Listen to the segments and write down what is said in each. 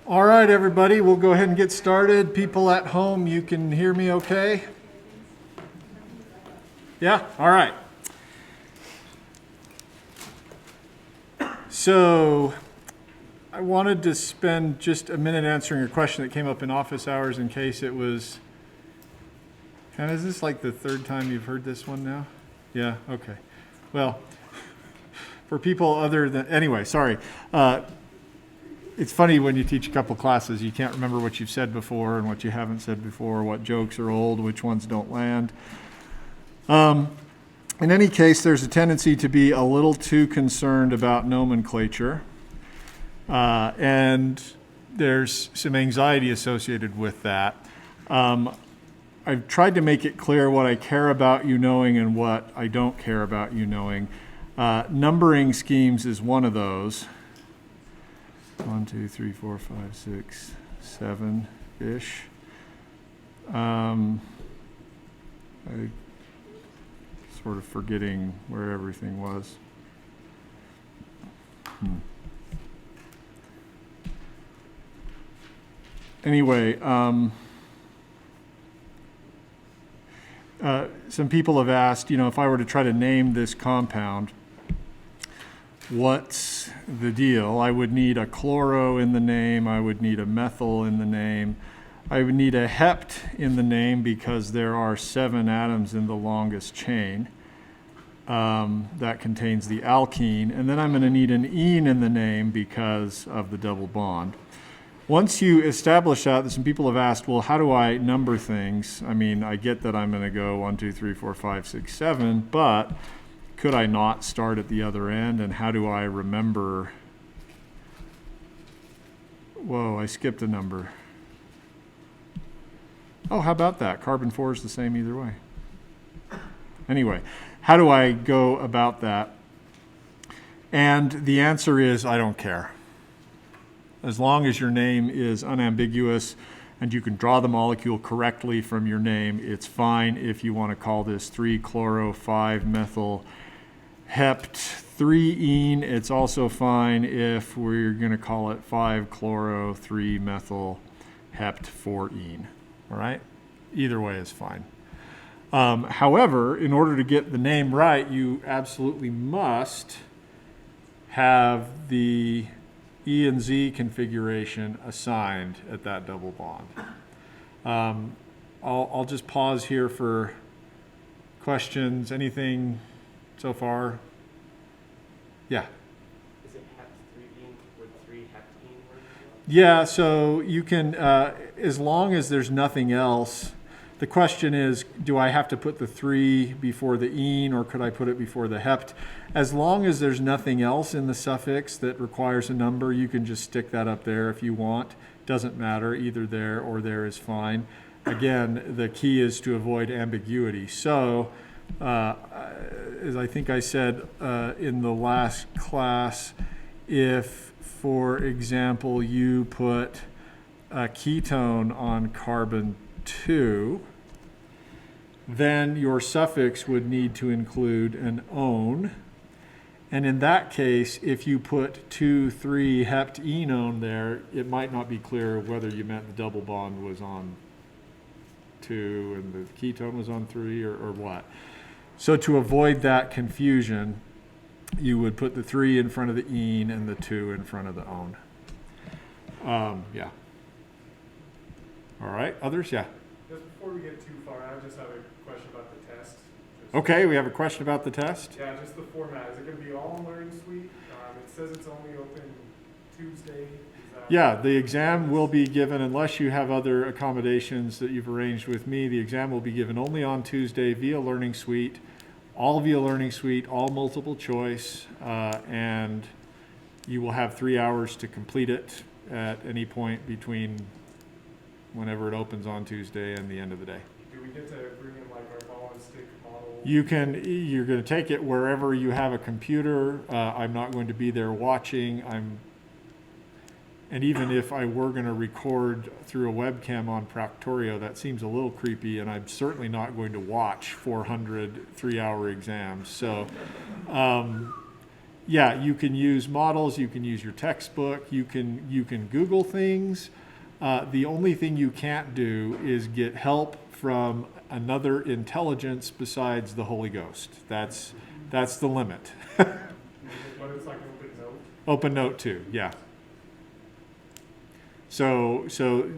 All right, everybody, we'll go ahead and get started. People at home, you can hear me okay? Yeah? All right. So I wanted to spend just a minute answering a question that came up in office hours in case it was, and is this like the third time you've heard this one now? Yeah, okay. Well, for people other than, anyway, sorry. It's funny when you teach a couple classes, you can't remember what you've said before and what you haven't said before, what jokes are old, which ones don't land. In any case, there's a tendency to be a little too concerned about nomenclature, and there's some anxiety associated with that. I've tried to make it clear what I care about you knowing and what I don't care about you knowing. Numbering schemes is one of those. 1, 2, 3, 4, 5, 6, 7-ish. I'm sort of forgetting where everything was. Anyway, some people have asked, if I were to try to name this compound, what's the deal? I would need a chloro in the name. I would need a methyl in the name. I would need a hept in the name because there are 7 atoms in the longest chain that contains the alkene. And then I'm going to need an ene in the name because of the double bond. Once you establish that, some people have asked, well, how do I number things? I mean, I get that I'm going to go 1, 2, 3, 4, 5, 6, 7, but could I not start at the other end? And how do I remember? Whoa, I skipped a number. Oh, how about that? Carbon 4 is the same either way. Anyway, how do I go about that? And the answer is, I don't care. As long as your name is unambiguous and you can draw the molecule correctly from your name, it's fine if you want to call this 3-chloro-5-methyl hept 3-ene. It's also fine if we're going to call it 5-chloro-3-methyl hept 4-ene. All right? Either way is fine. However, in order to get the name right, you absolutely must have the E and Z configuration assigned at that double bond. I'll just pause here for questions. Anything so far? Yeah. Is it hept 3-ene with 3 heptene? Yeah, so you can, as long as there's nothing else, the question is, do I have to put the 3 before the ene or could I put it before the hept? As long as there's nothing else in the suffix that requires a number, you can just stick that up there if you want. Doesn't matter, either there or there is fine. Again, the key is to avoid ambiguity. So, as I think I said in the last class, if, for example, you put a ketone on carbon 2, then your suffix would need to include an -one. And in that case, if you put 2,3-heptenone there, it might not be clear whether you meant the double bond was on 2 and the ketone was on 3 or what. So to avoid that confusion, you would put the 3 in front of the ene and the 2 in front of the -one. Yeah. All right, others? Yeah. Just before we get too far, I just have a question about the test. Okay, we have a question about the test. Yeah, just the format. Is it going to be all in Learning Suite? It says it's only open Tuesday. Yeah, the exam will be given, unless you have other accommodations that you've arranged with me, the exam will be given only on Tuesday via Learning Suite, all multiple choice, and you will have 3 hours to complete it at any point between whenever it opens on Tuesday and the end of the day. Do we get to bring in like our ball and stick model? You're going to take it wherever you have a computer. I'm not going to be there watching. And even if I were going to record through a webcam on Proctorio, that seems a little creepy, and I'm certainly not going to watch 400 3-hour exams. So yeah, you can use models, you can use your textbook, you can Google things. The only thing you can't do is get help from another intelligence besides the Holy Ghost. That's the limit. But it's like open note. Open Note too, yeah. So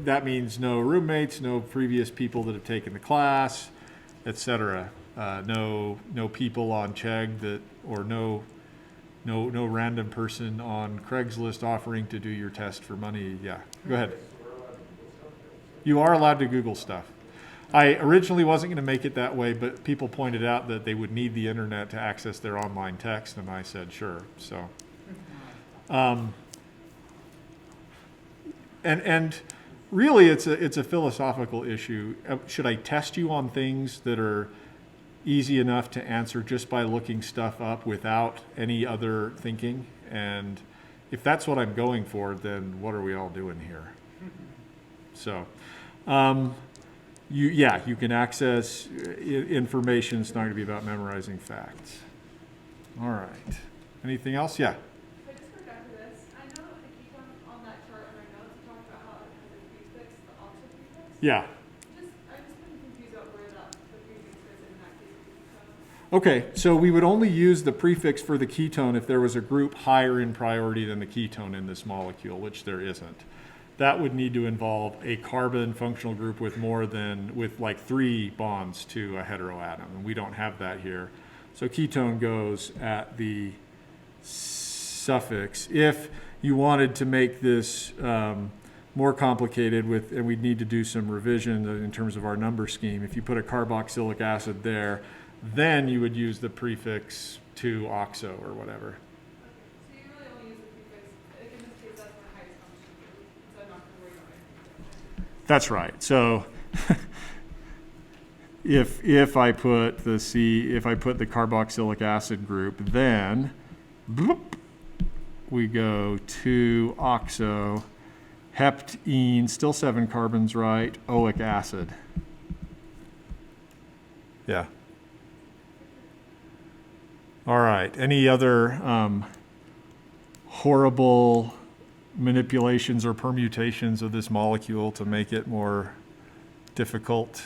that means no roommates, no previous people that have taken the class, etc. No people on Chegg that, or no random person on Craigslist offering to do your test for money. Yeah, go ahead. You are allowed to Google stuff. I originally wasn't going to make it that way, but people pointed out that they would need the internet to access their online text, and I said sure. So, and really, it's a philosophical issue. Should I test you on things that are easy enough to answer just by looking stuff up without any other thinking? And if that's what I'm going for, then what are we all doing here? So, you can access information. It's not going to be about memorizing facts. All right. Anything else? Yeah. I just heard back to this. I know the ketone on that chart in our notes talked about how it has a prefix, the also prefix. Yeah. I've just been confused about where the prefix is in that case. Okay, so we would only use the prefix for the ketone if there was a group higher in priority than the ketone in this molecule, which there isn't. That would need to involve a carbon functional group with like 3 bonds to a heteroatom, and we don't have that here. So ketone goes at the suffix. If you wanted to make this more complicated and we'd need to do some revision in terms of our number scheme, if you put a carboxylic acid there, then you would use the prefix to oxo or whatever. So you really only use the prefix, like in this case, that's my highest function group, so I'm not going to worry about anything. That's right. So if I put the carboxylic acid group, then bloop, we go to oxo, heptene, still 7 carbons, right? Oic acid. Yeah. All right. Any other horrible manipulations or permutations of this molecule to make it more difficult?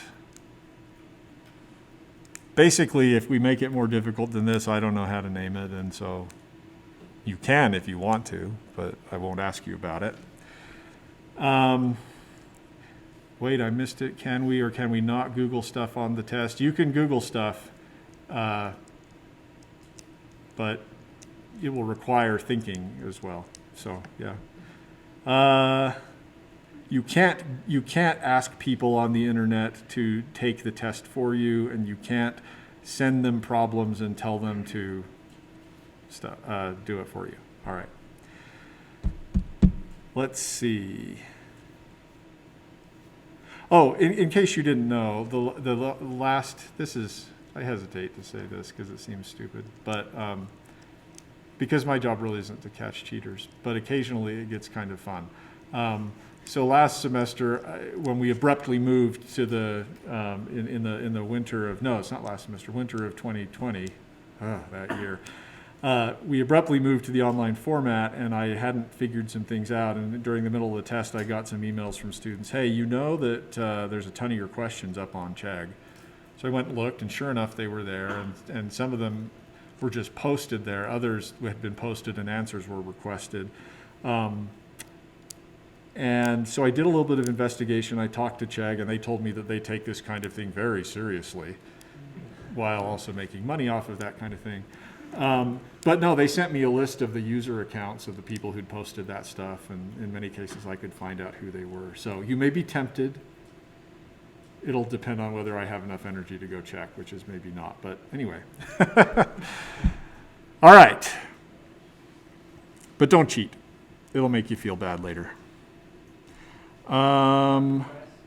Basically, if we make it more difficult than this, I don't know how to name it, and so you can if you want to, but I won't ask you about it. Wait, I missed it. Can we or can we not Google stuff on the test? You can Google stuff, but it will require thinking as well. So, yeah. You can't ask people on the internet to take the test for you, and you can't send them problems and tell them to do it for you. All right. Let's see. Oh, in case you didn't know, the last, I hesitate to say this because it seems stupid, but because my job really isn't to catch cheaters, but occasionally it gets kind of fun. So last semester, when we abruptly moved to in the winter of, no, it's not last semester, winter of 2020, that year, we abruptly moved to the online format, and I hadn't figured some things out. And during the middle of the test, I got some emails from students. Hey, you know that there's a ton of your questions up on Chegg. So I went and looked, and sure enough, they were there. And some of them were just posted there. Others had been posted, and answers were requested. And so I did a little bit of investigation. I talked to Chegg, and they told me that they take this kind of thing very seriously, while also making money off of that kind of thing. But no, they sent me a list of the user accounts of the people who'd posted that stuff, and in many cases I could find out who they were. So you may be tempted. It'll depend on whether I have enough energy to go check, which is maybe not, but anyway. All right. But don't cheat. It'll make you feel bad later.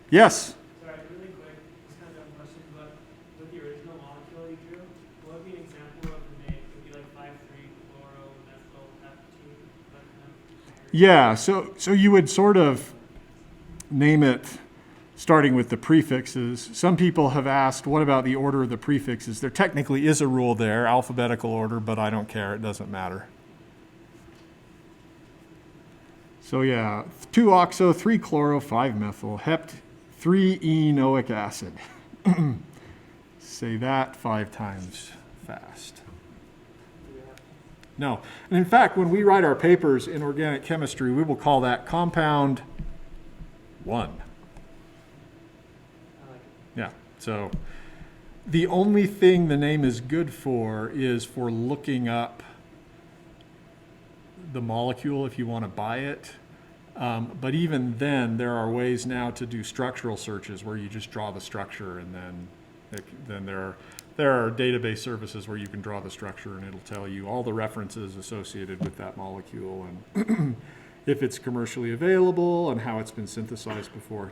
Yes? Sorry, really quick, just kind of a question, but with the original molecule you drew, what would be an example of the name? It would be like 5,3-chloromethyl. Yeah, so you would sort of name it starting with the prefixes. Some people have asked, what about the order of the prefixes? There technically is a rule there, alphabetical order, but I don't care. It doesn't matter. So yeah, 2-oxo, 3-chloro, 5-methyl, hept, 3-enoic acid. Say that 5 times fast. No. And in fact, when we write our papers in organic chemistry, we will call that compound 1. I like it. Yeah. So the only thing the name is good for is for looking up the molecule if you want to buy it. But even then, there are ways now to do structural searches where you just draw the structure, and then there are database services where you can draw the structure and it'll tell you all the references associated with that molecule and if it's commercially available and how it's been synthesized before.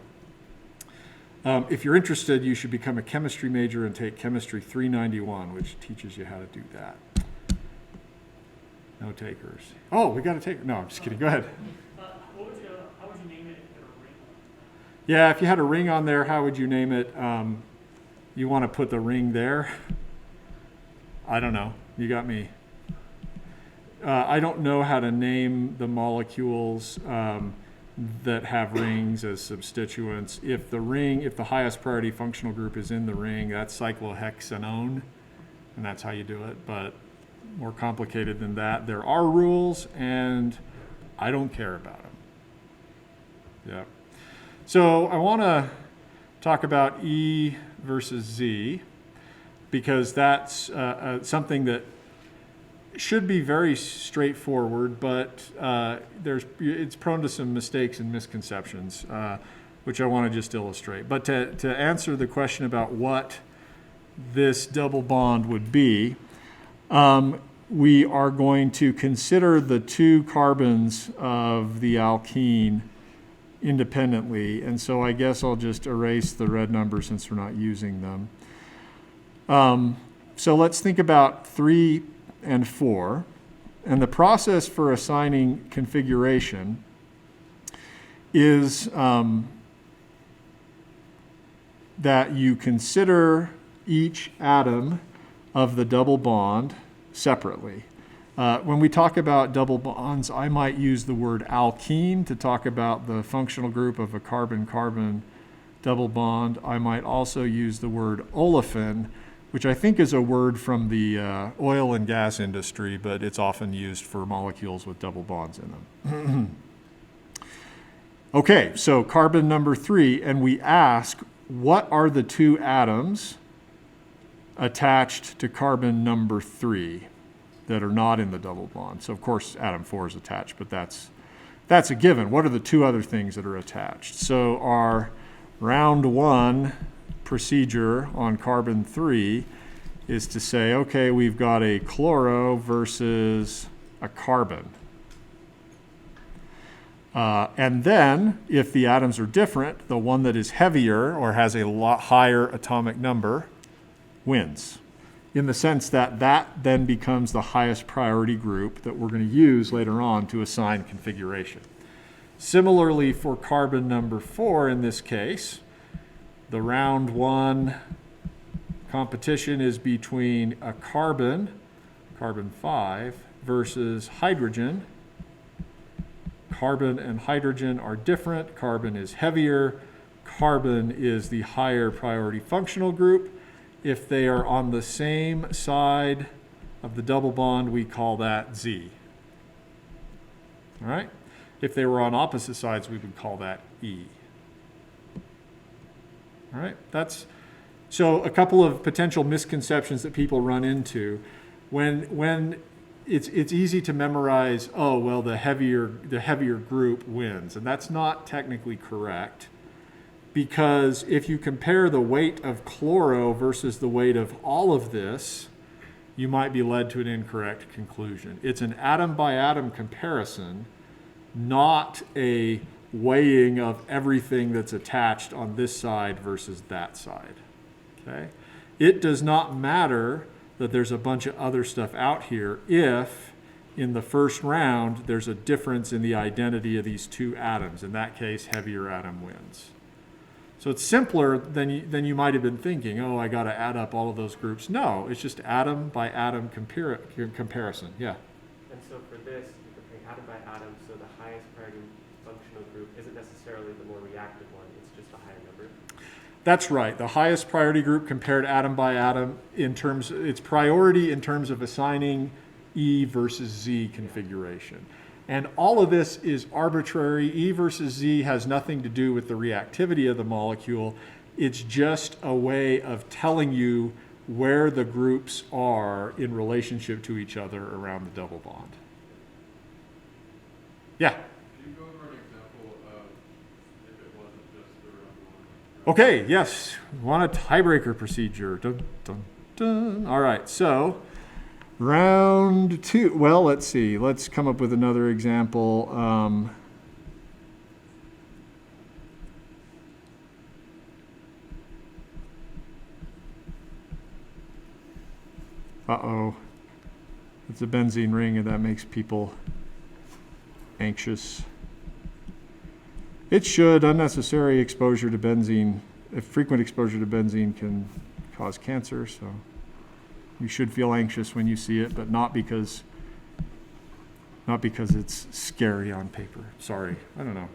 If you're interested, you should become a chemistry major and take Chemistry 391, which teaches you how to do that. No takers. Oh, we got a taker. No, I'm just kidding. Go ahead. How would you name it if you had a ring? Yeah, if you had a ring on there, how would you name it? You want to put the ring there? I don't know. You got me. I don't know how to name the molecules that have rings as substituents. If the highest priority functional group is in the ring, that's cyclohexanone, and that's how you do it. But more complicated than that. There are rules, and I don't care about them. Yeah. So I want to talk about E versus Z, because that's something that should be very straightforward, but it's prone to some mistakes and misconceptions, which I want to just illustrate. But to answer the question about what this double bond would be, we are going to consider the 2 carbons of the alkene independently, and so I guess I'll just erase the red numbers since we're not using them. So let's think about 3 and 4, and the process for assigning configuration is that you consider each atom of the double bond separately. When we talk about double bonds, I might use the word alkene to talk about the functional group of a carbon-carbon double bond. I might also use the word olefin, which I think is a word from the oil and gas industry, but it's often used for molecules with double bonds in them. Okay, so carbon number 3, and we ask, what are the 2 atoms attached to carbon number 3 that are not in the double bond? So of course atom 4 is attached, but that's a given. What are the 2 other things that are attached? So our round 1 procedure on carbon 3 is to say, okay, we've got a chloro versus a carbon. And then if the atoms are different, the one that is heavier or has a lot higher atomic number wins, in the sense that that then becomes the highest priority group that we're going to use later on to assign configuration. Similarly, for carbon number 4 in this case, the round 1 competition is between a carbon, carbon 5, versus hydrogen. Carbon and hydrogen are different. Carbon is heavier. Carbon is the higher priority functional group. If they are on the same side of the double bond, we call that Z. All right? If they were on opposite sides, we would call that E. All right? So a couple of potential misconceptions that people run into. When it's easy to memorize, oh, well, the heavier group wins. And that's not technically correct. Because if you compare the weight of chloro versus the weight of all of this, you might be led to an incorrect conclusion. It's an atom-by-atom comparison, not a weighing of everything that's attached on this side versus that side. Okay? It does not matter that there's a bunch of other stuff out here if, in the first round, there's a difference in the identity of these 2 atoms. In that case, heavier atom wins. So it's simpler than you might have been thinking, oh, I got to add up all of those groups. No, it's just atom by atom comparison. Yeah. And so for this, you could think atom by atom, so the highest priority functional group isn't necessarily the more reactive one, it's just a higher number? That's right. The highest priority group compared atom by atom in terms, its priority in terms of assigning E versus Z configuration. And all of this is arbitrary. E versus Z has nothing to do with the reactivity of the molecule. It's just a way of telling you where the groups are in relationship to each other around the double bond. Yeah? Can you go over an example of if it wasn't just the round one? Okay, yes. We want a tiebreaker procedure. Dun, dun, dun. All right, so round 2. Well, let's see. Let's come up with another example. Uh-oh. It's a benzene ring, and that makes people anxious. It should. Unnecessary exposure to benzene, frequent exposure to benzene can cause cancer, so you should feel anxious when you see it, but not because it's scary on paper. Sorry, I don't know.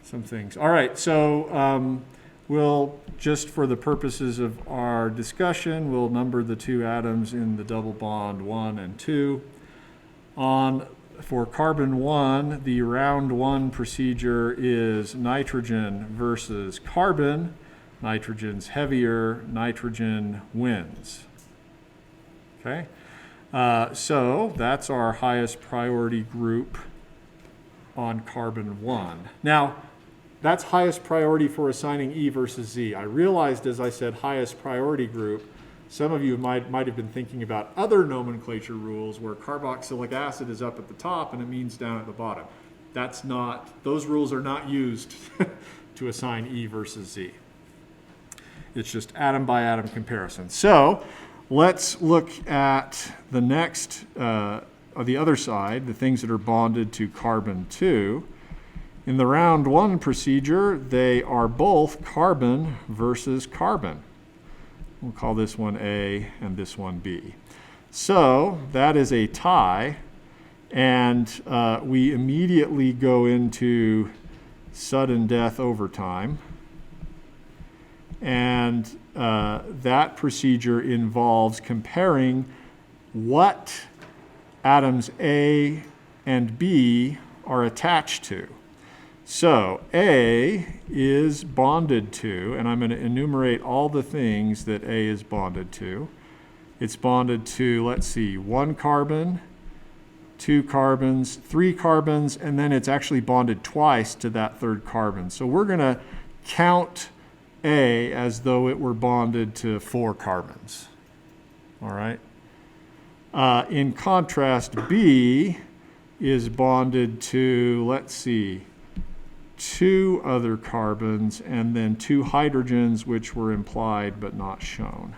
Some things. All right, so we'll, just for the purposes of our discussion, we'll number the two atoms in the double bond 1 and 2. For carbon 1, the round 1 procedure is nitrogen versus carbon. Nitrogen's heavier, nitrogen wins. Okay, so that's our highest priority group on carbon 1. Now, that's highest priority for assigning E versus Z. I realized as I said highest priority group, some of you might have been thinking about other nomenclature rules where carboxylic acid is up at the top and amines down at the bottom. That's not, those rules are not used to assign E versus Z. It's just atom by atom comparison. So let's look at the next, on the other side, the things that are bonded to carbon 2. In the round 1 procedure, they are both carbon versus carbon. We'll call this one A and this one B. So that is a tie, and we immediately go into sudden death overtime. And that procedure involves comparing what atoms A and B are attached to. So A is bonded to, and I'm going to enumerate all the things that A is bonded to. It's bonded to, let's see, 1 carbon, 2 carbons, 3 carbons, and then it's actually bonded twice to that 3rd carbon. So we're going to count A as though it were bonded to 4 carbons. All right? In contrast, B is bonded to, let's see, 2 other carbons and then 2 hydrogens, which were implied but not shown.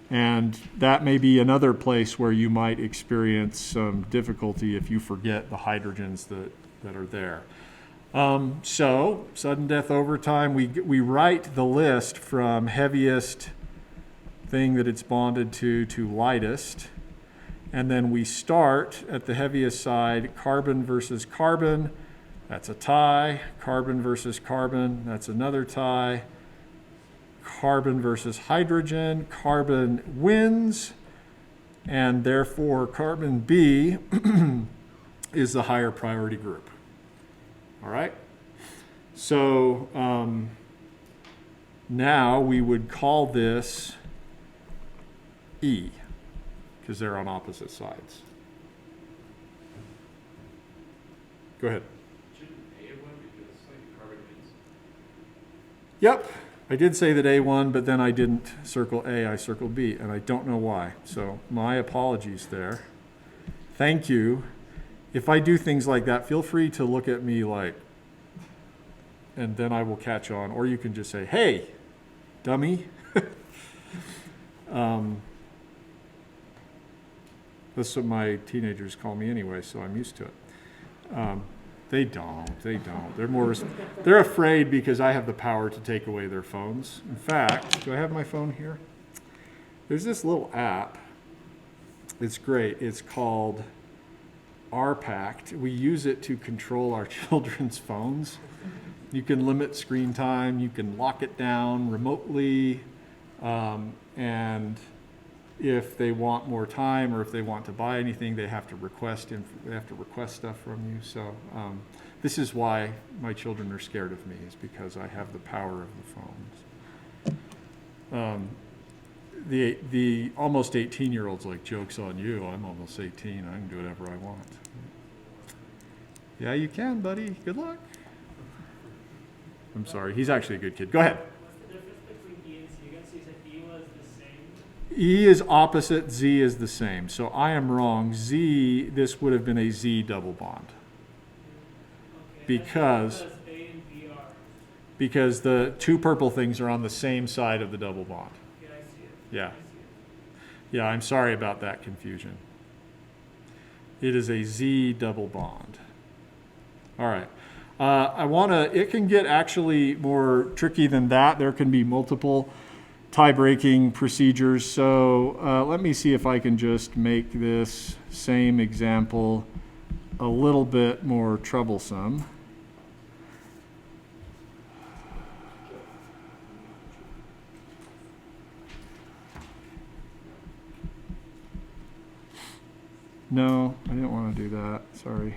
And that may be another place where you might experience some difficulty if you forget the hydrogens that are there. So, sudden death overtime, we write the list from heaviest thing that it's bonded to lightest. And then we start at the heaviest side, carbon versus carbon. That's a tie. Carbon versus carbon, that's another tie. Carbon versus hydrogen, carbon wins, and therefore carbon B is the higher priority group. All right? So now we would call this E, because they're on opposite sides. Go ahead. Yep, I did say that A won, but then I didn't circle A, I circled B, and I don't know why. So my apologies there. Thank you. If I do things like that, feel free to look at me like, and then I will catch on. Or you can just say, hey, dummy. That's what my teenagers call me anyway, so I'm used to it. They don't. They're afraid because I have the power to take away their phones. In fact, do I have my phone here? There's this little app. It's great. It's called are packed. We use it to control our children's phones. You can limit screen time, you can lock it down remotely, and if they want more time or if they want to buy anything, they have to request stuff from you. So this is why my children are scared of me, is because I have the power of the phones. The almost 18-year-old's like, joke's on you, I'm almost 18, I can do whatever I want. Yeah, you can, buddy. Good luck. I'm sorry, he's actually a good kid. Go ahead. What's the difference between E and Z? You guys said E was the same. E is opposite, Z is the same. So I am wrong. Z, this would have been a Z double bond. Okay. Because A and B are. because the two purple things are on the same side of the double bond. Okay, I see it. Yeah. I see it. Yeah, I'm sorry about that confusion. It is a Z double bond. All right. It can get actually more tricky than that. There can be multiple tie-breaking procedures. So let me see if I can just make this same example a little bit more troublesome. No, I didn't want to do that. Sorry.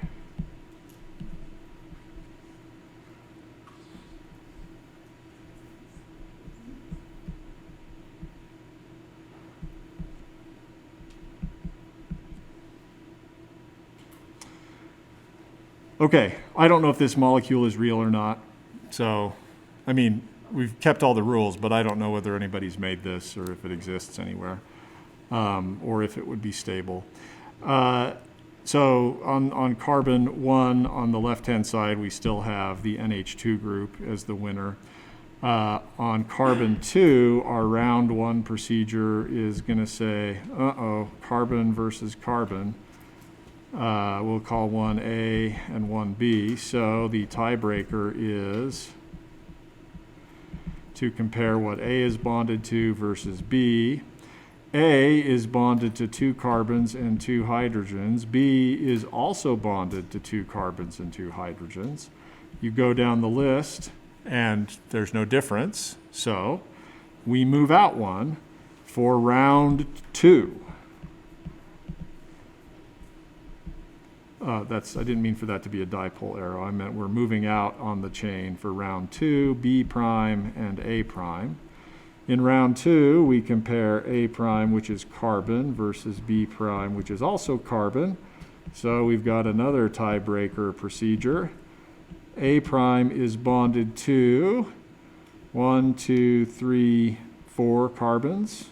Okay, I don't know if this molecule is real or not. So, I mean, we've kept all the rules, but I don't know whether anybody's made this or if it exists anywhere, or if it would be stable. So on carbon 1 on the left-hand side, we still have the NH2 group as the winner. On carbon 2, our round 1 procedure is going to say, carbon versus carbon. We'll call one A and one B. So the tiebreaker is to compare what A is bonded to versus B. A is bonded to 2 carbons and 2 hydrogens. B is also bonded to 2 carbons and 2 hydrogens. You go down the list and there's no difference. So we move out one for round 2. I didn't mean for that to be a dipole arrow. I meant we're moving out on the chain for round 2, B prime and A prime. In round 2, we compare A prime, which is carbon, versus B prime, which is also carbon. So we've got another tiebreaker procedure. A prime is bonded to 1, 2, 3, 4 carbons.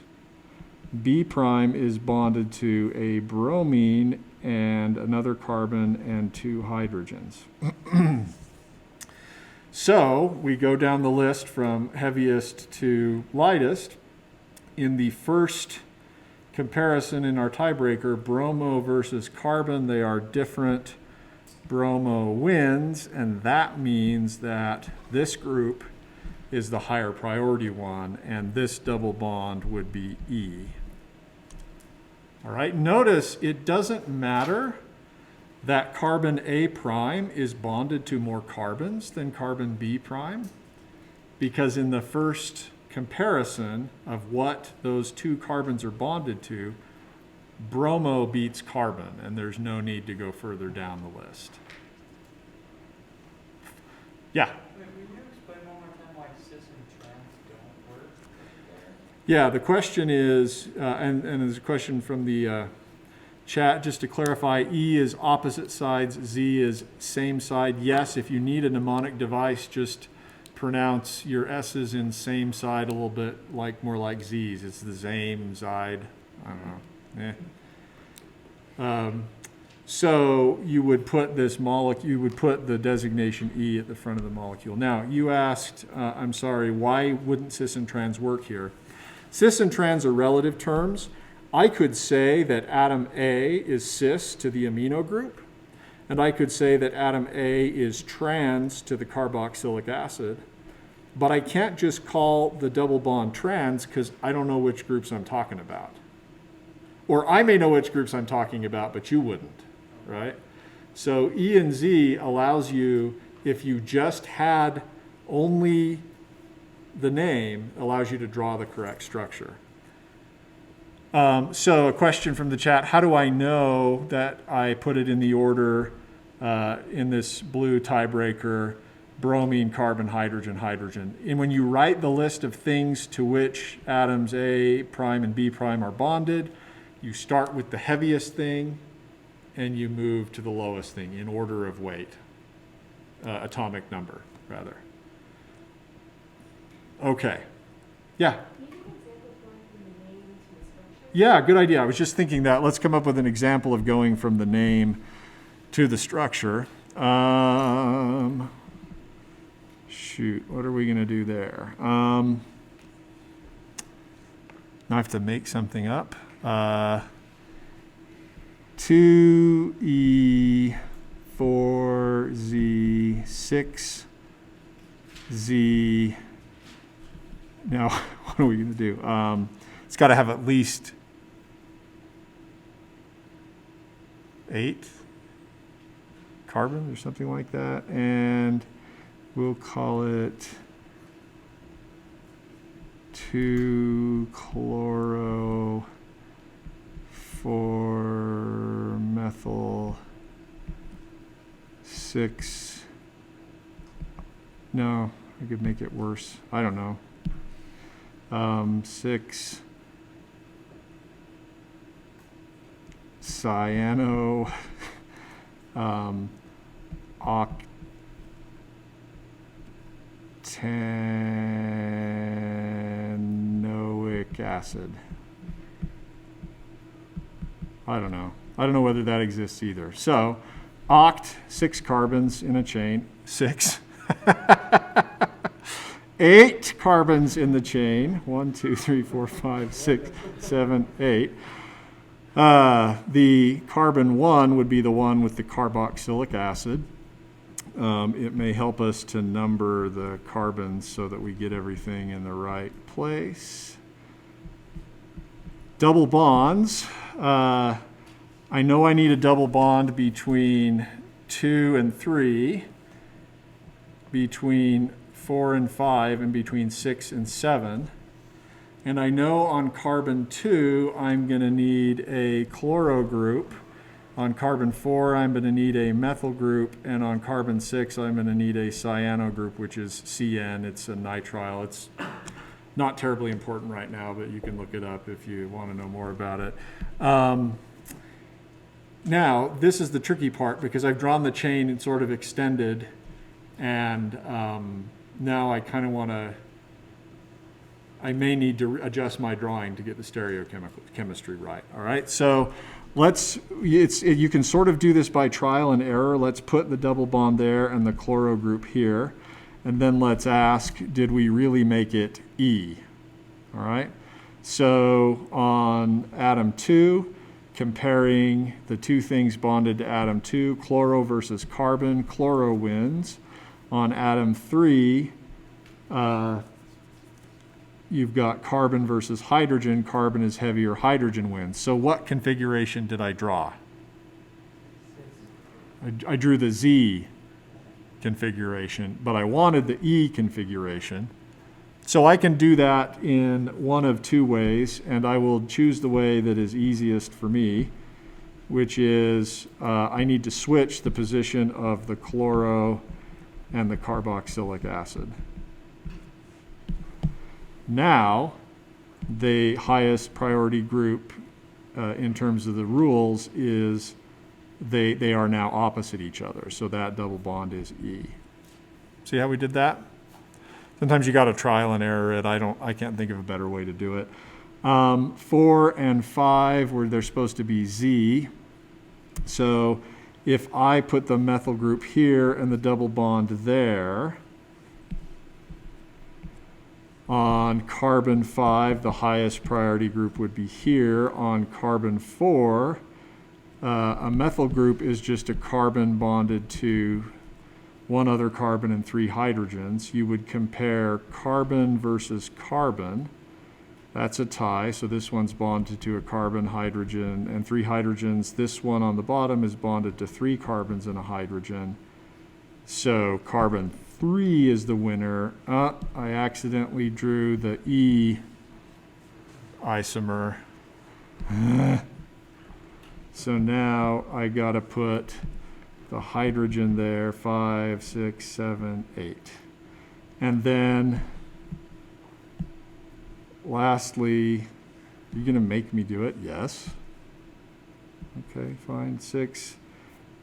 B prime is bonded to a bromine and another carbon and 2 hydrogens. So we go down the list from heaviest to lightest. In the first comparison in our tiebreaker, bromo versus carbon, they are different. Bromo wins, and that means that this group is the higher priority one, and this double bond would be E. All right, notice it doesn't matter that carbon A prime is bonded to more carbons than carbon B prime, because in the first comparison of what those 2 carbons are bonded to, bromo beats carbon, and there's no need to go further down the list. Yeah? Wait, will you explain one more time why cis and trans don't work together? Yeah, the question is, and there's a question from the chat, just to clarify, E is opposite sides, Z is same side. Yes, if you need a mnemonic device, just pronounce your S's in same side a little bit more like Z's. It's the same side. I don't know. So you would put this molecule, you would put the designation E at the front of the molecule. Now, you asked, I'm sorry, why wouldn't cis and trans work here? Cis and trans are relative terms. I could say that atom A is cis to the amino group, and I could say that atom A is trans to the carboxylic acid, but I can't just call the double bond trans because I don't know which groups I'm talking about. Or I may know which groups I'm talking about, but you wouldn't, right? So E and Z allows you, if you just had only the name, allows you to draw the correct structure. So a question from the chat, how do I know that I put it in the order in this blue tiebreaker, bromine, carbon, hydrogen, hydrogen? And when you write the list of things to which atoms A prime and B prime are bonded, you start with the heaviest thing and you move to the lowest thing in order of weight, atomic number, rather. Okay. Yeah? Yeah, good idea. I was just thinking that. Let's come up with an example of going from the name to the structure. Shoot, what are we going to do there? Now I have to make something up. 2E, 4Z, 6Z. Now, what are we going to do? It's got to have at least 8 carbons or something like that. And we'll call it 2-chloro 4-methyl 6. No, I could make it worse. I don't know. 6 cyano octanoic acid. I don't know. I don't know whether that exists either. So, oct, 6 carbons in a chain, 6. 8 carbons in the chain, 1, 2, 3, 4, 5, 6, 7, 8. The carbon 1 would be the one with the carboxylic acid. It may help us to number the carbons so that we get everything in the right place. Double bonds. I know I need a double bond between 2 and 3, between 4 and 5, and between 6 and 7. And I know on carbon 2, I'm going to need a chloro group. On carbon 4, I'm going to need a methyl group. And on carbon 6, I'm going to need a cyano group, which is CN. It's a nitrile. It's not terribly important right now, but you can look it up if you want to know more about it. Now, this is the tricky part because I've drawn the chain and sort of extended. And now I kind of want to, I may need to adjust my drawing to get the stereochemistry right. All right, so you can sort of do this by trial and error. Let's put the double bond there and the chloro group here. And then let's ask, did we really make it E? All right, so on atom 2, comparing the two things bonded to atom 2, chloro versus carbon, chloro wins. On atom 3, you've got carbon versus hydrogen. Carbon is heavier, hydrogen wins. So what configuration did I draw? I drew the Z configuration, but I wanted the E configuration. So I can do that in one of 2 ways, and I will choose the way that is easiest for me, which is I need to switch the position of the chloro and the carboxylic acid. Now, the highest priority group in terms of the rules is they are now opposite each other. So that double bond is E. See how we did that? Sometimes you got to trial and error it. I can't think of a better way to do it. 4 and 5, where they're supposed to be Z. So if I put the methyl group here and the double bond there, on carbon 5, the highest priority group would be here. On carbon 4, a methyl group is just a carbon bonded to 1 other carbon and 3 hydrogens. You would compare carbon versus carbon, That's a tie, so this one's bonded to a carbon, hydrogen, and 3 hydrogens. This one on the bottom is bonded to 3 carbons and a hydrogen. So carbon 3 is the winner. I accidentally drew the E isomer. So now I gotta put the hydrogen there, 5, 6, 7, 8. And then lastly, you're going to make me do it? Yes. Okay, fine. 6,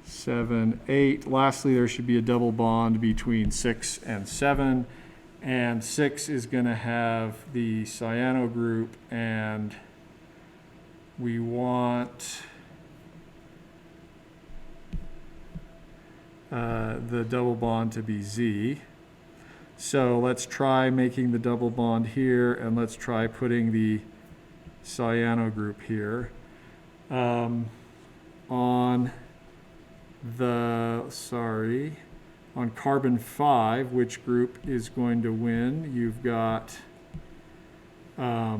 7, 8. Lastly, there should be a double bond between 6 and 7. And 6 is going to have the cyano group, and we want the double bond to be Z. So let's try making the double bond here, and let's try putting the cyano group here. On carbon 5, which group is going to win? You've got a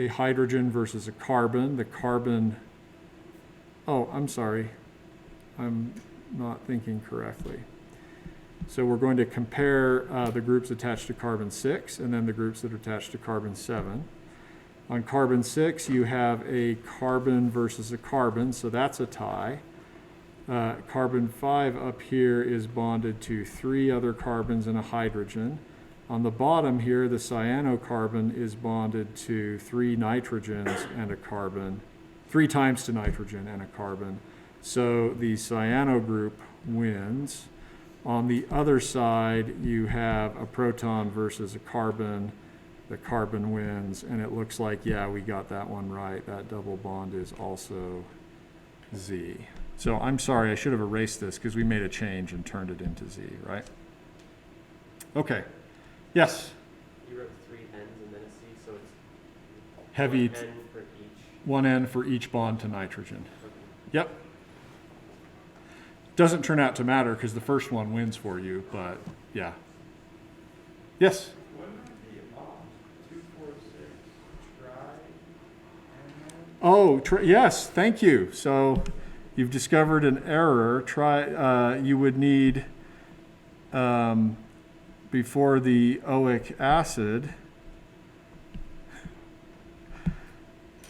hydrogen versus a carbon. The carbon, oh, I'm sorry. I'm not thinking correctly. So we're going to compare the groups attached to carbon 6 and then the groups that are attached to carbon 7. On carbon 6, you have a carbon versus a carbon, so that's a tie. Carbon 5 up here is bonded to 3 other carbons and a hydrogen. On the bottom here, the cyanocarbon is bonded to 3 nitrogens and a carbon, 3 times to nitrogen and a carbon. So the cyano group wins. On the other side, you have a proton versus a carbon. The carbon wins, and it looks like, yeah, we got that one right. That double bond is also Z. So I'm sorry, I should have erased this because we made a change and turned it into Z, right? Okay. Yes? You wrote 3 N's and then a C, so it's Heavy. 1 N for each. 1 N for each bond to nitrogen. Okay. Yep. Doesn't turn out to matter because the first one wins for you, but yeah. Yes? Wouldn't that be a bond? 2, 4, 6, try, and then? Oh, yes, thank you. So you've discovered an error. You would need, before the oic acid,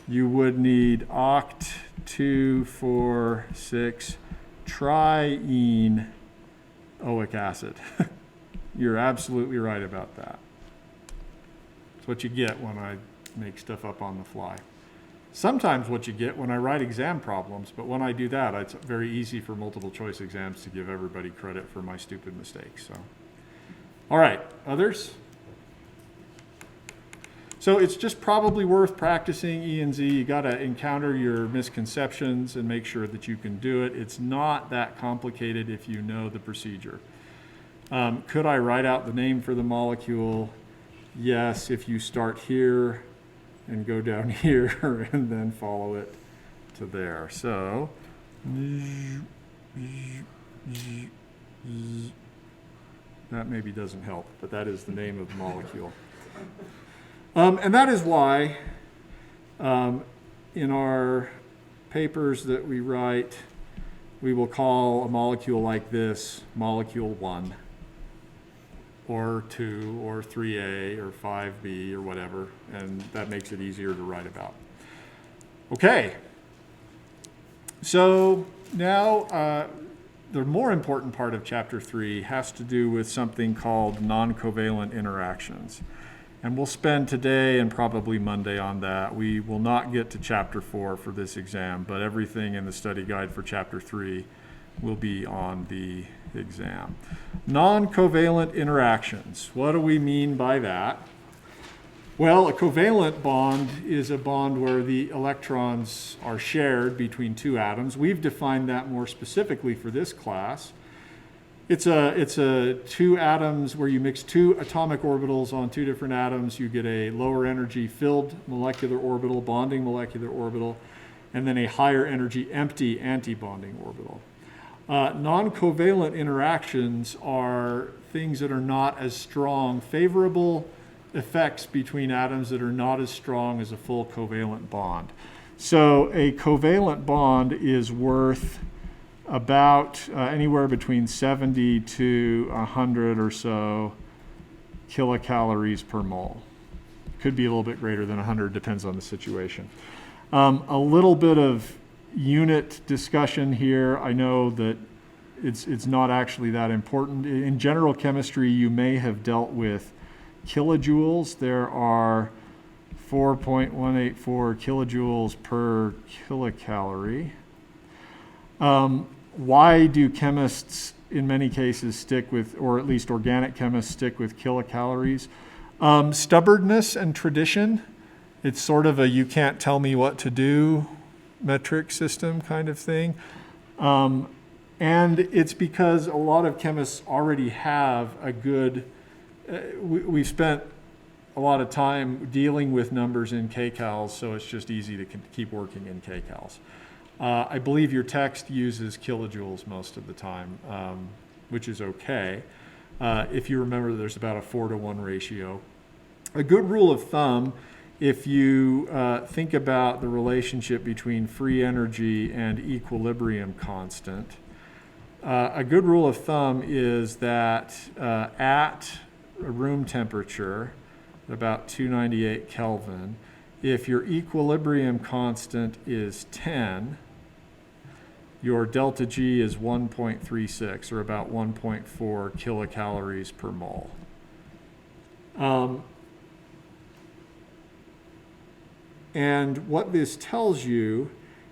you would need oct 2, 4, 6 triene oic acid. You're absolutely right about that. It's what you get when I make stuff up on the fly. Sometimes what you get when I write exam problems, but when I do that, it's very easy for multiple choice exams to give everybody credit for my stupid mistakes. So, all right, others? So it's just probably worth practicing E and Z. You got to encounter your misconceptions and make sure that you can do it. It's not that complicated if you know the procedure. Could I write out the name for the molecule? Yes, if you start here and go down here and then follow it to there. So, that maybe doesn't help, but that is the name of the molecule. And that is why in our papers that we write, we will call a molecule like this molecule 1 or 2 or 3A or 5B or whatever, and that makes it easier to write about. Okay, so now the more important part of chapter 3 has to do with something called noncovalent interactions. And we'll spend today and probably Monday on that. We will not get to chapter 4 for this exam, but everything in the study guide for chapter 3 will be on the exam. Non-covalent interactions. What do we mean by that? Well, a covalent bond is a bond where the electrons are shared between 2 atoms. We've defined that more specifically for this class. It's a 2 atoms where you mix 2 atomic orbitals on 2 different atoms. You get a lower energy filled molecular orbital, bonding molecular orbital, and then a higher energy empty antibonding orbital. Non-covalent interactions are things that are not as strong, favorable effects between atoms that are not as strong as a full covalent bond. So a covalent bond is worth about anywhere between 70 to 100 or so kilocalories per mole. Could be a little bit greater than 100, depends on the situation. A little bit of unit discussion here. I know that it's not actually that important. In general chemistry, you may have dealt with kilojoules. There are 4.184 kilojoules per kilocalorie. Why do chemists in many cases stick with, or at least organic chemists stick with kilocalories? Stubbornness and tradition. It's sort of a you can't tell me what to do metric system kind of thing. And it's because a lot of chemists already have a good, we've spent a lot of time dealing with numbers in kcals, so it's just easy to keep working in kcals. I believe your text uses kilojoules most of the time, which is okay. If you remember, there's about a 4-to-1 ratio. A good rule of thumb, if you think about the relationship between free energy and equilibrium constant, a good rule of thumb is that at room temperature, about 298 Kelvin, if your equilibrium constant is 10, your delta G is 1.36, or about 1.4 kilocalories per mole. And what this tells you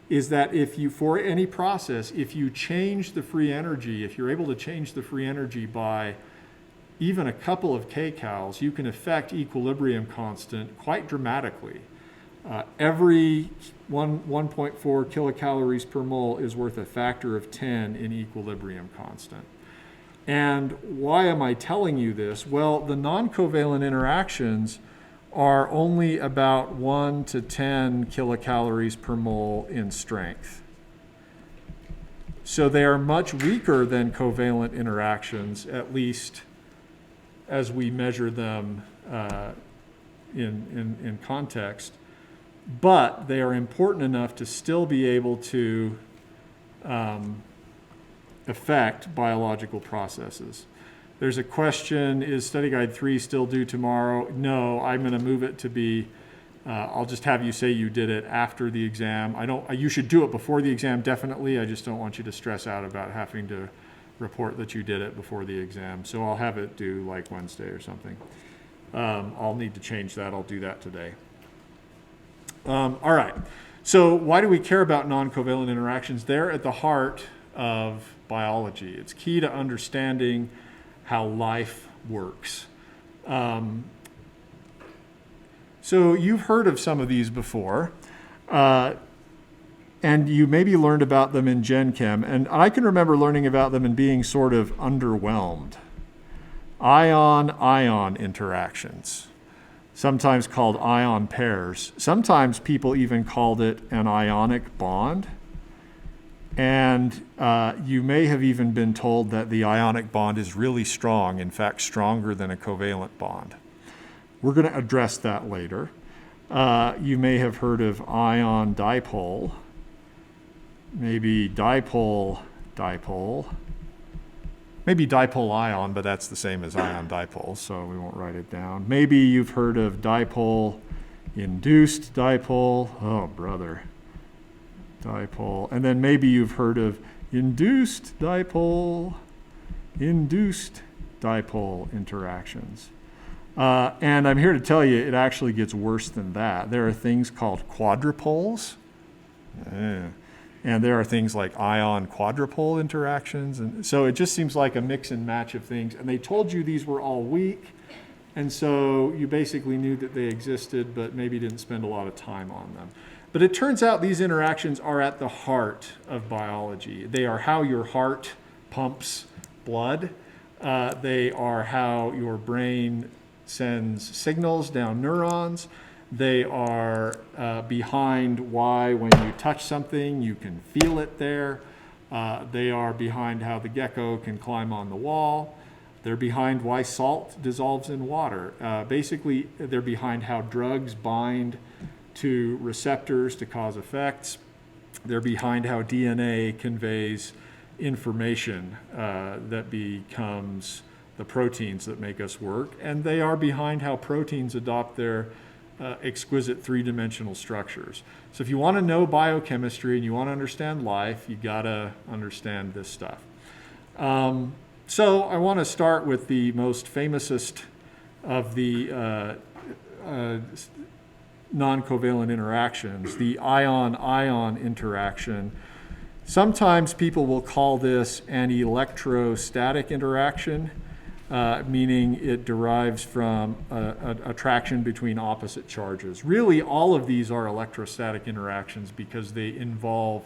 is that if you, for any process, if you change the free energy, if you're able to change the free energy by even a couple of kcals, you can affect equilibrium constant quite dramatically. Every 1.4 kilocalories per mole is worth a factor of 10 in equilibrium constant. And why am I telling you this? Well, the non-covalent interactions are only about 1 to 10 kilocalories per mole in strength. So they are much weaker than covalent interactions, at least as we measure them in context. But they are important enough to still be able to affect biological processes. There's a question, is study guide 3 still due tomorrow? No, I'm going to move it to be, I'll just have you say you did it after the exam. You should do it before the exam, definitely. I just don't want you to stress out about having to report that you did it before the exam. So I'll have it due like Wednesday or something. I'll need to change that. I'll do that today. All right. So why do we care about non-covalent interactions? They're at the heart of biology. It's key to understanding how life works. So you've heard of some of these before, and you maybe learned about them in Gen Chem, and I can remember learning about them and being sort of underwhelmed. Ion-ion interactions, sometimes called ion pairs. Sometimes people even called it an ionic bond. And you may have even been told that the ionic bond is really strong, in fact, stronger than a covalent bond. We're going to address that later. You may have heard of ion dipole, maybe dipole-dipole, maybe dipole ion, but that's the same as ion dipole, so we won't write it down. Maybe you've heard of dipole-induced dipole. Oh, brother. Dipole. And then maybe you've heard of induced dipole interactions. And I'm here to tell you it actually gets worse than that. There are things called quadrupoles. And there are things like ion quadrupole interactions. And so it just seems like a mix and match of things. And they told you these were all weak. And so you basically knew that they existed, but maybe didn't spend a lot of time on them. But it turns out these interactions are at the heart of biology. They are how your heart pumps blood. They are how your brain sends signals down neurons. They are behind why when you touch something, you can feel it there. They are behind how the gecko can climb on the wall. They're behind why salt dissolves in water. Basically, they're behind how drugs bind to receptors to cause effects. They're behind how DNA conveys information that becomes the proteins that make us work. And they are behind how proteins adopt their exquisite three-dimensional structures. So if you want to know biochemistry and you want to understand life, you got to understand this stuff. So I want to start with the most famousest of the non-covalent interactions, the ion-ion interaction. Sometimes people will call this an electrostatic interaction, meaning it derives from attraction between opposite charges. Really, all of these are electrostatic interactions because they involve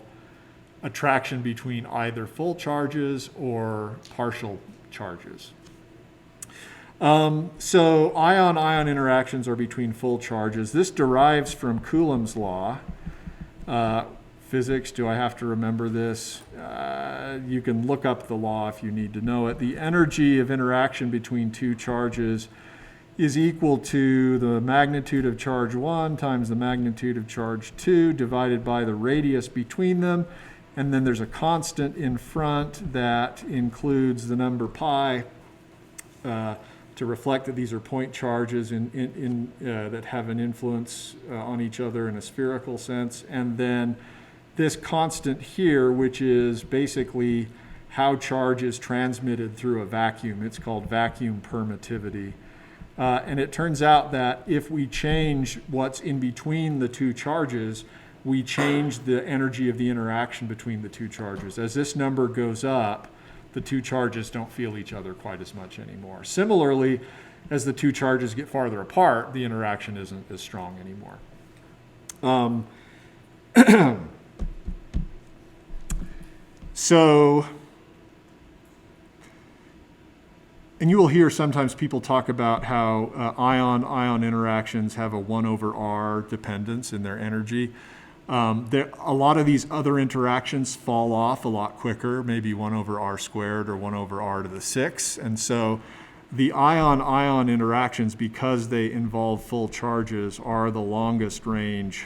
attraction between either full charges or partial charges. So ion-ion interactions are between full charges. This derives from Coulomb's law. Physics, do I have to remember this? You can look up the law if you need to know it. The energy of interaction between two charges is equal to the magnitude of charge 1 times the magnitude of charge 2 divided by the radius between them. And then there's a constant in front that includes the number pi to reflect that these are point charges that have an influence on each other in a spherical sense. And then this constant here, which is basically how charge is transmitted through a vacuum. It's called vacuum permittivity. And it turns out that if we change what's in between the two charges, we change the energy of the interaction between the two charges. As this number goes up, the two charges don't feel each other quite as much anymore. Similarly, as the two charges get farther apart, the interaction isn't as strong anymore. And you will hear sometimes people talk about how ion-ion interactions have a 1/r dependence in their energy. A lot of these other interactions fall off a lot quicker, maybe 1/r squared or 1/r to the 6. And so the ion-ion interactions, because they involve full charges, are the longest range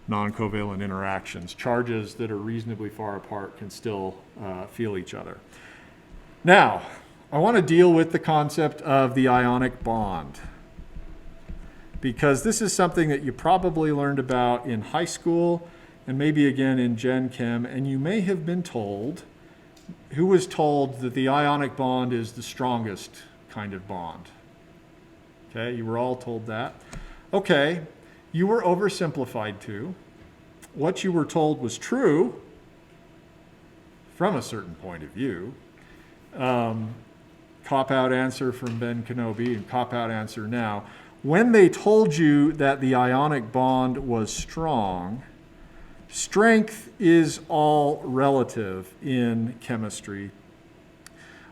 non-covalent interactions. Charges that are reasonably far apart can still feel each other. Now, I want to deal with the concept of the ionic bond, because this is something that you probably learned about in high school and maybe again in Gen Chem, and you may have been told, who was told that the ionic bond is the strongest kind of bond? Okay, you were all told that. Okay, you were oversimplified too. What you were told was true from a certain point of view. Cop-out answer from Ben Kenobi and cop-out answer now. When they told you that the ionic bond was strong, strength is all relative in chemistry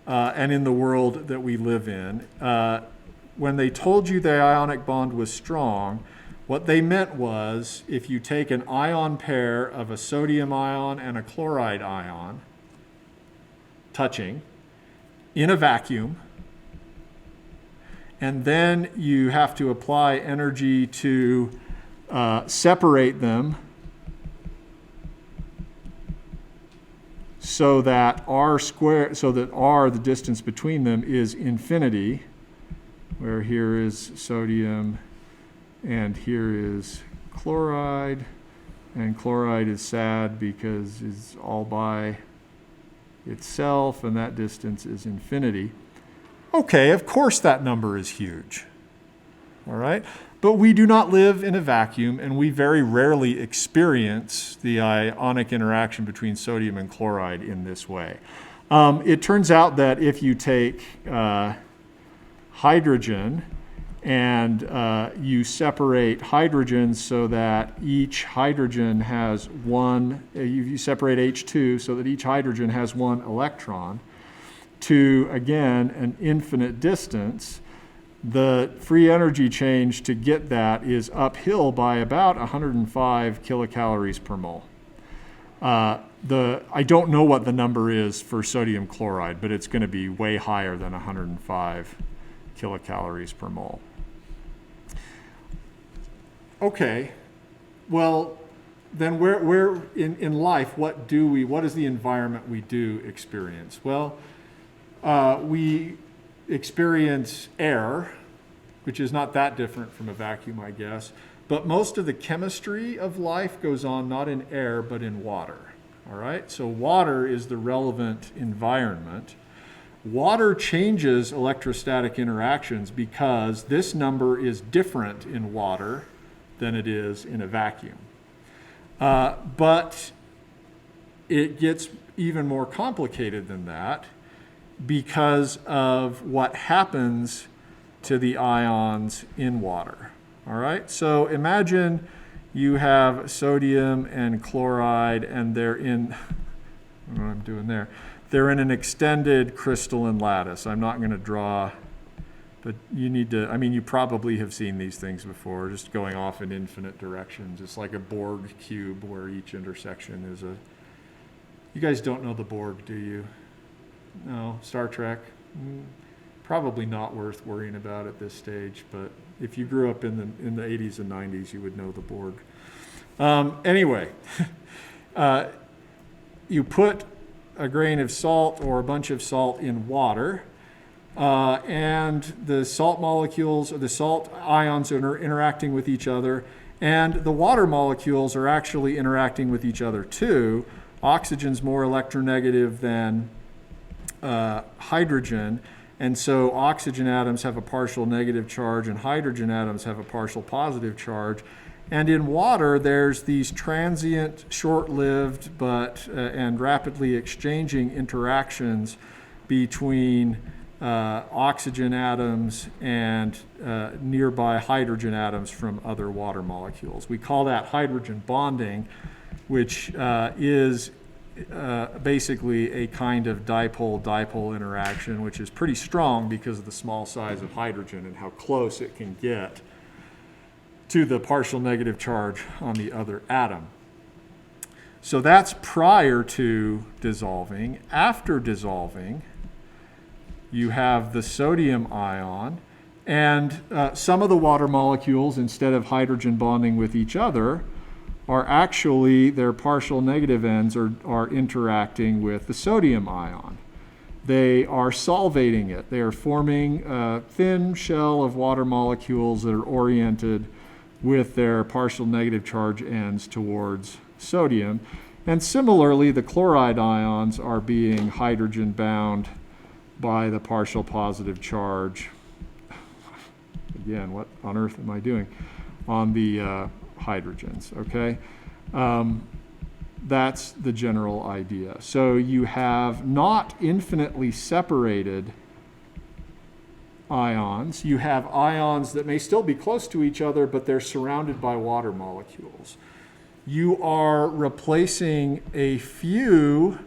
and in the world that we live in. When they told you the ionic bond was strong, what they meant was if you take an ion pair of a sodium ion and a chloride ion touching in a vacuum, and then you have to apply energy to separate them so that r, the distance between them, is infinity, where here is sodium and here is chloride, and chloride is sad because it's all by itself, and that distance is infinity. Okay, of course that number is huge, all right? But we do not live in a vacuum, and we very rarely experience the ionic interaction between sodium and chloride in this way. It turns out that if you take hydrogen and you separate hydrogen so that each hydrogen has one, you separate H2 so that each hydrogen has one electron to, again, an infinite distance, the free energy change to get that is uphill by about 105 kilocalories per mole. I don't know what the number is for sodium chloride, but it's going to be way higher than 105 kilocalories per mole. Okay, well, then where in life, what is the environment we do experience? Well, we experience air, which is not that different from a vacuum, I guess. But most of the chemistry of life goes on not in air, but in water. All right? So water is the relevant environment. Water changes electrostatic interactions because this number is different in water than it is in a vacuum. But it gets even more complicated than that because of what happens to the ions in water. All right, so imagine you have sodium and chloride, and they're in, I don't know what I'm doing there. They're in an extended crystalline lattice. I'm not going to draw, but you need to, I mean, you probably have seen these things before, just going off in infinite directions. It's like a Borg cube where each intersection is a, you guys don't know the Borg, do you? No, Star Trek? Probably not worth worrying about at this stage, but if you grew up in the 80s and 90s, you would know the Borg. Anyway, you put a grain of salt or a bunch of salt in water, and the salt molecules or the salt ions are interacting with each other, and the water molecules are actually interacting with each other too. Oxygen's more electronegative than hydrogen. And so oxygen atoms have a partial negative charge and hydrogen atoms have a partial positive charge. And in water, there's these transient, short-lived, but and rapidly exchanging interactions between oxygen atoms and nearby hydrogen atoms from other water molecules. We call that hydrogen bonding, which is basically a kind of dipole-dipole interaction, which is pretty strong because of the small size of hydrogen and how close it can get to the partial negative charge on the other atom. So that's prior to dissolving. After dissolving, you have the sodium ion, and some of the water molecules, instead of hydrogen bonding with each other, are actually, their partial negative ends are interacting with the sodium ion. They are solvating it. They are forming a thin shell of water molecules that are oriented with their partial negative charge ends towards sodium. And similarly, the chloride ions are being hydrogen bound by the partial positive charge. Again, what on earth am I doing? On the hydrogens, okay? That's the general idea. So you have not infinitely separated ions. You have ions that may still be close to each other, but they're surrounded by water molecules. You are replacing a few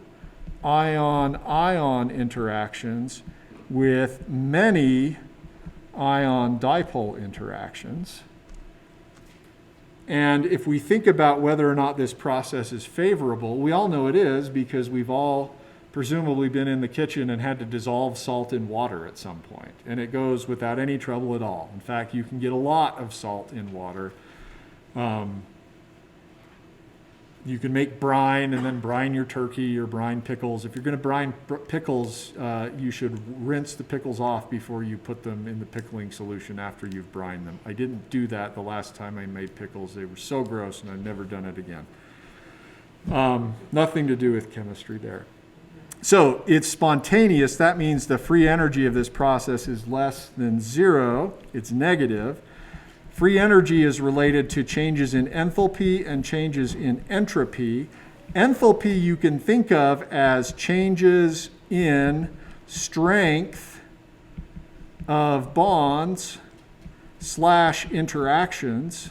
ion-ion interactions with many ion-dipole interactions. And if we think about whether or not this process is favorable, we all know it is because we've all presumably been in the kitchen and had to dissolve salt in water at some point. And it goes without any trouble at all. In fact, you can get a lot of salt in water. You can make brine and then brine your turkey or brine pickles. If you're going to brine pickles, you should rinse the pickles off before you put them in the pickling solution after you've brined them. I didn't do that the last time I made pickles. They were so gross and I've never done it again. Nothing to do with chemistry there. So it's spontaneous. That means the free energy of this process is less than zero. It's negative. Free energy is related to changes in enthalpy and changes in entropy. Enthalpy you can think of as changes in strength of bonds / interactions,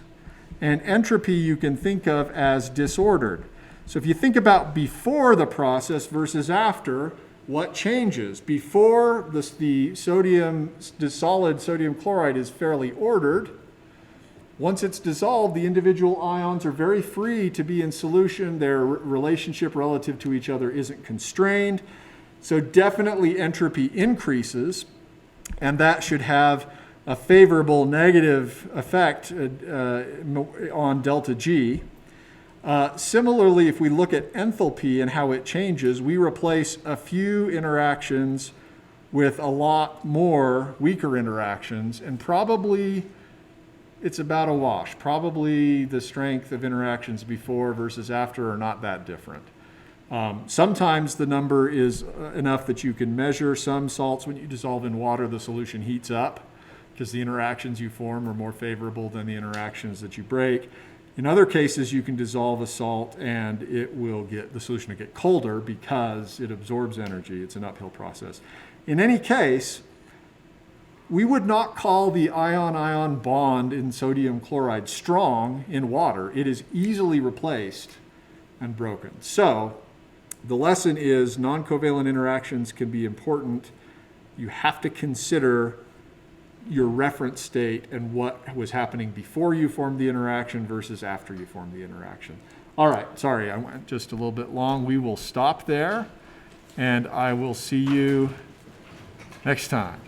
and entropy you can think of as disordered. So if you think about before the process versus after, what changes? Before the solid sodium chloride is fairly ordered, Once it's dissolved, the individual ions are very free to be in solution. Their relationship relative to each other isn't constrained. So definitely entropy increases, and that should have a favorable negative effect on delta G. Similarly, if we look at enthalpy and how it changes, we replace a few interactions with a lot more weaker interactions, and probably it's about a wash. Probably the strength of interactions before versus after are not that different. Sometimes the number is enough that you can measure. Some salts, when you dissolve in water, the solution heats up because the interactions you form are more favorable than the interactions that you break. In other cases, you can dissolve a salt and the solution will get colder because it absorbs energy. It's an uphill process. In any case, we would not call the ion-ion bond in sodium chloride strong in water. It is easily replaced and broken. So the lesson is non-covalent interactions can be important. You have to consider your reference state and what was happening before you formed the interaction versus after you formed the interaction. All right, sorry, I went just a little bit long. We will stop there, and I will see you next time.